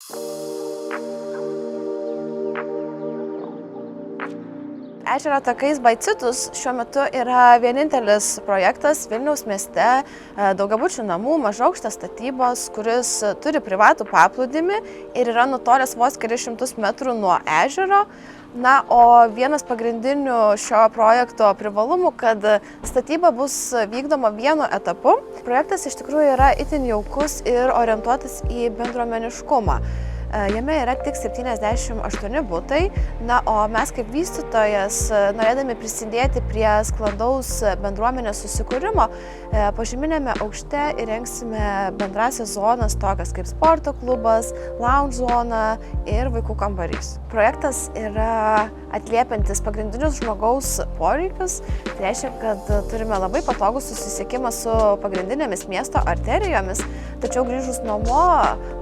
Ežero takais by Citus šiuo metu yra vienintelis projektas Vilniaus mieste daugiabučių namų mažaaukštės statybos, kuris turi privatų paplūdimį ir yra nutolęs vos kelius šimtus metrų nuo ežero. Na, o vienas pagrindinių šio projekto privalumų, kad statyba bus vykdoma vienu etapu. Projektas iš tikrųjų yra itin jaukus ir orientuotas į bendruomeniškumą. Jame yra tik 78 butai, na, o mes kaip vystytojas, norėdami prisidėti prie sklandaus bendruomenės susikūrimo, požeminiame aukšte įrengsime bendrasias zonas tokias kaip sporto klubas, lounge zona ir vaikų kambarys. Projektas yra atliepiantis pagrindinius žmogaus poreikius, tai reiškia, kad turime labai patogų susisiekimą su pagrindinėmis miesto arterijomis, tačiau grįžus namo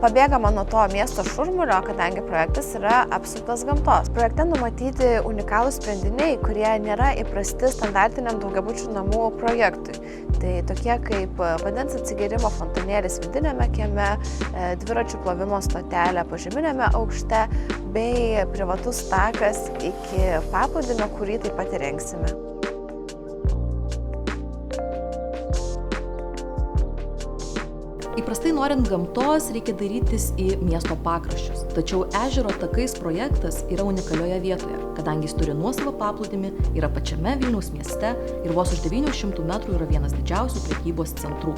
pabėgama nuo to miesto šurmulio, kadangi projektas yra apsuptas gamtos. Projekte numatyti unikalūs sprendiniai, kurie nėra įprasti standartiniam daugiabučių namų projektui. Tai tokie kaip vandens atsigėrimo fontanėlis vidinėme kieme, dviračių plovimo stotelė požeminiame aukšte bei privatus takas iki paplūdimio, kurį taip pat įrengsime. Įprastai norint gamtos, reikia dairytis į miesto pakraščius. Tačiau ežero takais projektas yra unikalioje vietoje, kadangi jis turi nuosavą paplūdimį, yra pačiame Vilniaus mieste ir vos už 900 metrų yra vienas didžiausių prekybos centrų.